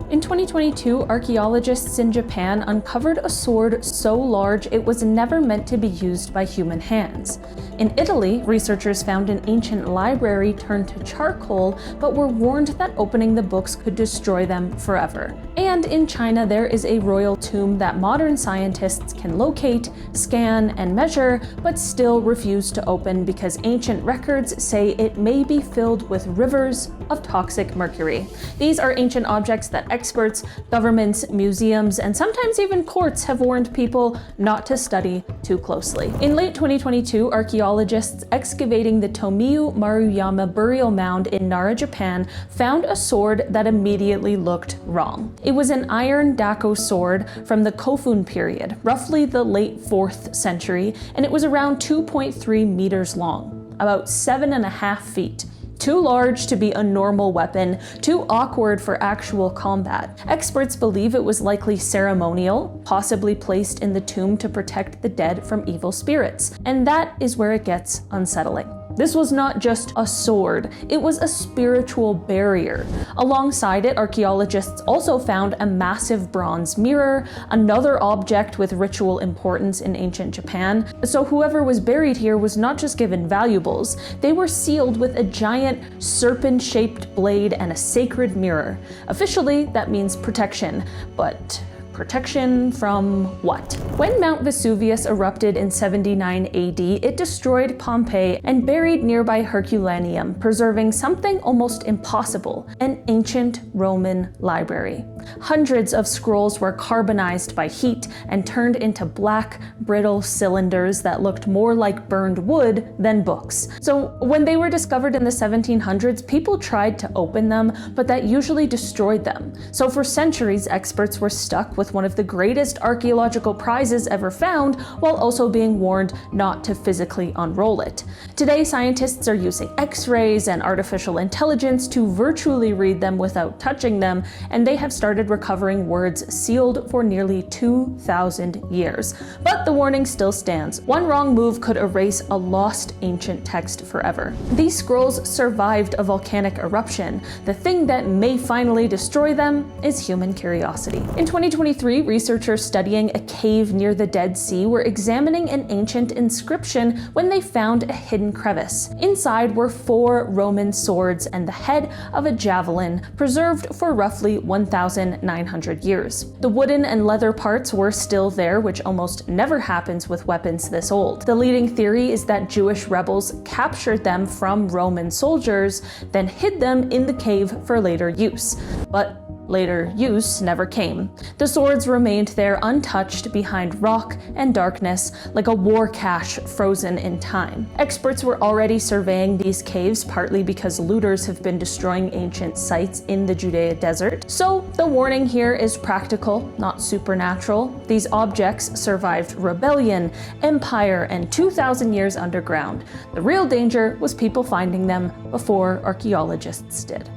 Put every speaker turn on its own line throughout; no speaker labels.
In 2022, archaeologists in Japan uncovered a sword so large it was never meant to be used by human hands. In Italy, researchers found an ancient library turned to charcoal, but were warned that opening the books could destroy them forever. And in China, there is a royal tomb that modern scientists can locate, scan, and measure, but still refuse to open because ancient records say it may be filled with rivers of toxic mercury. These are ancient objects that experts, governments, museums, and sometimes even courts have warned people not to study too closely. In late 2022, archaeologists excavating the Tomiyu Maruyama burial mound in Nara, Japan, found a sword that immediately looked wrong. It was an iron Dakō sword from the Kofun period, roughly the late 4th century, and it was around 2.3 meters long, about 7.5 feet. Too large to be a normal weapon, too awkward for actual combat. Experts believe it was likely ceremonial, possibly placed in the tomb to protect the dead from evil spirits. And that is where it gets unsettling. This was not just a sword, it was a spiritual barrier. Alongside it, archaeologists also found a massive bronze mirror, another object with ritual importance in ancient Japan. So whoever was buried here was not just given valuables, they were sealed with a giant serpent-shaped blade and a sacred mirror. Officially, that means protection, but protection from what? When Mount Vesuvius erupted in 79 AD, it destroyed Pompeii and buried nearby Herculaneum, preserving something almost impossible, an ancient Roman library. Hundreds of scrolls were carbonized by heat and turned into black, brittle cylinders that looked more like burned wood than books. So when they were discovered in the 1700s, people tried to open them, but that usually destroyed them. So for centuries, experts were stuck with one of the greatest archaeological prizes ever found, while also being warned not to physically unroll it. Today, scientists are using X-rays and artificial intelligence to virtually read them without touching them, and they have started recovering words sealed for nearly 2,000 years. But the warning still stands. One wrong move could erase a lost ancient text forever. These scrolls survived a volcanic eruption. The thing that may finally destroy them is human curiosity. In 2023, researchers studying a cave near the Dead Sea were examining an ancient inscription when they found a hidden crevice. Inside were 4 Roman swords and the head of a javelin, preserved for roughly 1,900 years. The wooden and leather parts were still there, which almost never happens with weapons this old. The leading theory is that Jewish rebels captured them from Roman soldiers, then hid them in the cave for later use. But later use never came. The swords remained there untouched behind rock and darkness, like a war cache frozen in time. Experts were already surveying these caves, partly because looters have been destroying ancient sites in the Judea desert. So the warning here is practical, not supernatural. These objects survived rebellion, empire, and 2,000 years underground. The real danger was people finding them before archaeologists did.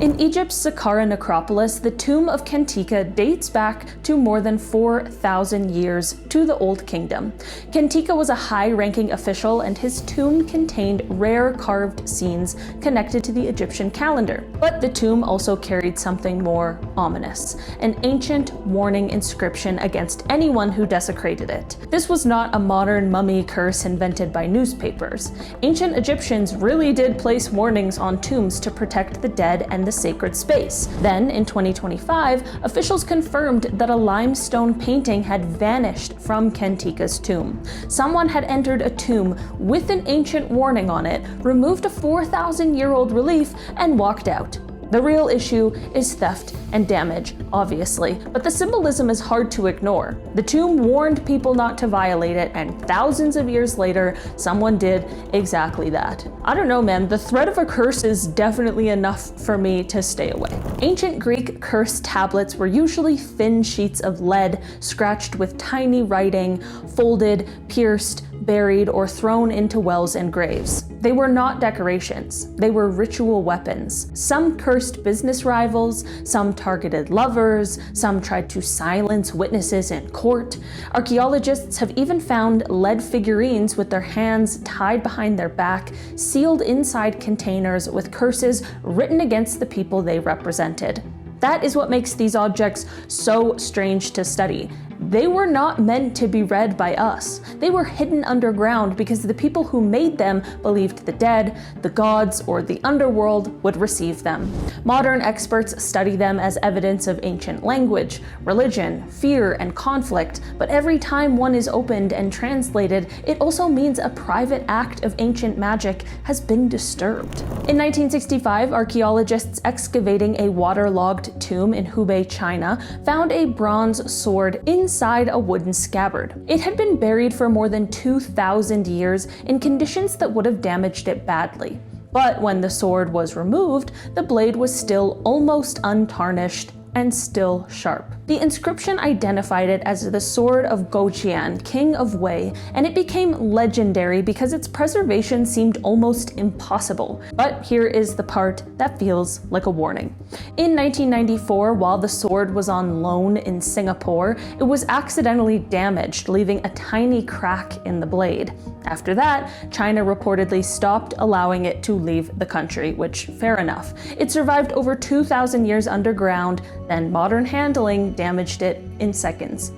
In Egypt's Saqqara necropolis, the tomb of Khentika dates back to more than 4,000 years to the Old Kingdom. Khentika was a high-ranking official, and his tomb contained rare carved scenes connected to the Egyptian calendar. But the tomb also carried something more ominous, an ancient warning inscription against anyone who desecrated it. This was not a modern mummy curse invented by newspapers. Ancient Egyptians really did place warnings on tombs to protect the dead and the sacred space. Then, in 2025, officials confirmed that a limestone painting had vanished from Khentika's tomb. Someone had entered a tomb with an ancient warning on it, removed a 4,000-year-old relief, and walked out. The real issue is theft and damage, obviously, but the symbolism is hard to ignore. The tomb warned people not to violate it, and thousands of years later, someone did exactly that. I don't know, man, the threat of a curse is definitely enough for me to stay away. Ancient Greek curse tablets were usually thin sheets of lead, scratched with tiny writing, folded, pierced, buried, or thrown into wells and graves. They were not decorations, they were ritual weapons. Some cursed business rivals, some targeted lovers, some tried to silence witnesses in court. Archaeologists have even found lead figurines with their hands tied behind their back, sealed inside containers with curses written against the people they represented. That is what makes these objects so strange to study. They were not meant to be read by us. They were hidden underground because the people who made them believed the dead, the gods, or the underworld would receive them. Modern experts study them as evidence of ancient language, religion, fear, and conflict, but every time one is opened and translated, it also means a private act of ancient magic has been disturbed. In 1965, archaeologists excavating a waterlogged tomb in Hubei, China, found a bronze sword inside a wooden scabbard. It had been buried for more than 2,000 years in conditions that would have damaged it badly. But when the sword was removed, the blade was still almost untarnished and still sharp. The inscription identified it as the Sword of Goujian, King of Wei, and it became legendary because its preservation seemed almost impossible. But here is the part that feels like a warning. In 1994, while the sword was on loan in Singapore, it was accidentally damaged, leaving a tiny crack in the blade. After that, China reportedly stopped allowing it to leave the country, which, fair enough. It survived over 2,000 years underground, then modern handling damaged it in seconds.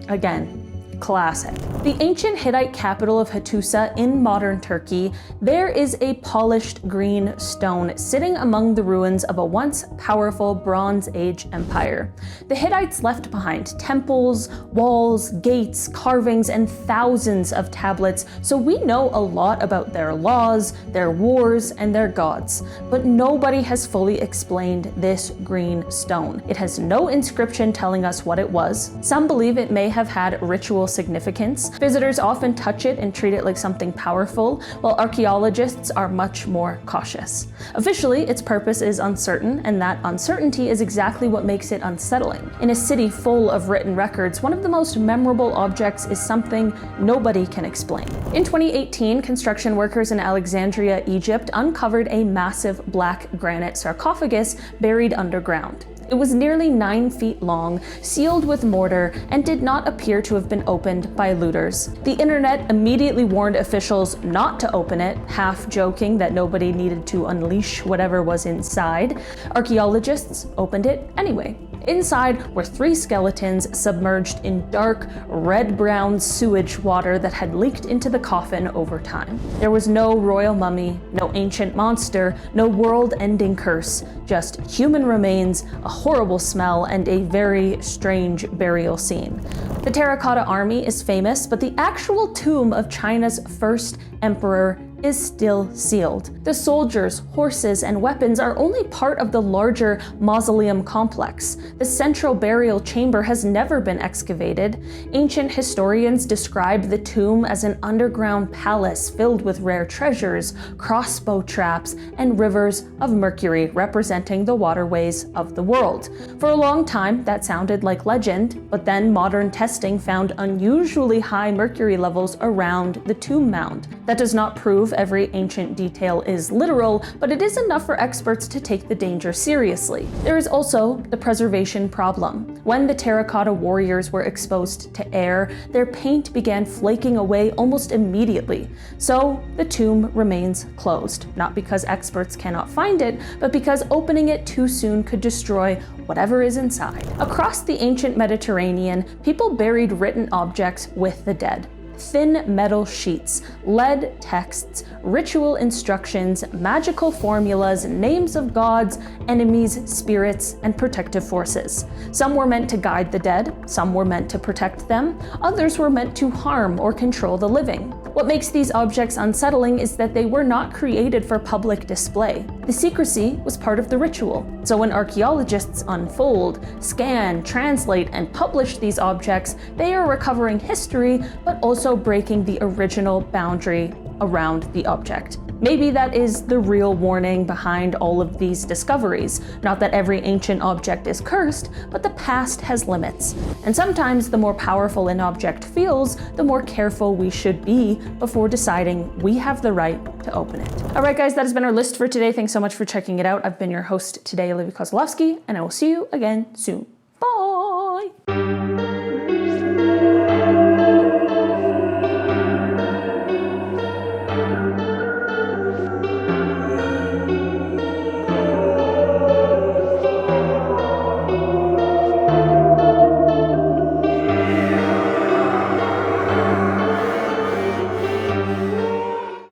Again, classic. The ancient Hittite capital of Hattusa in modern Turkey, there is a polished green stone sitting among the ruins of a once powerful Bronze Age empire. The Hittites left behind temples, walls, gates, carvings, and thousands of tablets, so we know a lot about their laws, their wars, and their gods. But nobody has fully explained this green stone. It has no inscription telling us what it was. Some believe it may have had ritual significance. Visitors often touch it and treat it like something powerful, while archaeologists are much more cautious. Officially, its purpose is uncertain, and that uncertainty is exactly what makes it unsettling. In a city full of written records, one of the most memorable objects is something nobody can explain. In 2018, construction workers in Alexandria, Egypt, uncovered a massive black granite sarcophagus buried underground. It was nearly 9 feet long, sealed with mortar, and did not appear to have been opened by looters. The internet immediately warned officials not to open it, half joking that nobody needed to unleash whatever was inside. Archaeologists opened it anyway. Inside were 3 skeletons submerged in dark, red-brown sewage water that had leaked into the coffin over time. There was no royal mummy, no ancient monster, no world-ending curse, just human remains, a horrible smell, and a very strange burial scene. The terracotta army is famous, but the actual tomb of China's first emperor is still sealed. The soldiers, horses, and weapons are only part of the larger mausoleum complex. The central burial chamber has never been excavated. Ancient historians describe the tomb as an underground palace filled with rare treasures, crossbow traps, and rivers of mercury representing the waterways of the world. For a long time, that sounded like legend, but then modern testing found unusually high mercury levels around the tomb mound. That does not prove every ancient detail is literal, but it is enough for experts to take the danger seriously. There is also the preservation problem. When the terracotta warriors were exposed to air, their paint began flaking away almost immediately. So the tomb remains closed, not because experts cannot find it, but because opening it too soon could destroy whatever is inside. Across the ancient Mediterranean, people buried written objects with the dead. Thin metal sheets, lead texts, ritual instructions, magical formulas, names of gods, enemies, spirits, and protective forces. Some were meant to guide the dead, some were meant to protect them, others were meant to harm or control the living. What makes these objects unsettling is that they were not created for public display. The secrecy was part of the ritual. So when archaeologists unfold, scan, translate, and publish these objects, they are recovering history, but also breaking the original boundary around the object. Maybe that is the real warning behind all of these discoveries. Not that every ancient object is cursed, but the past has limits. And sometimes the more powerful an object feels, the more careful we should be before deciding we have the right to open it. All right, guys, that has been our list for today. Thanks so much for checking it out. I've been your host today, Olivia Kozlowski, and I will see you again soon. Bye!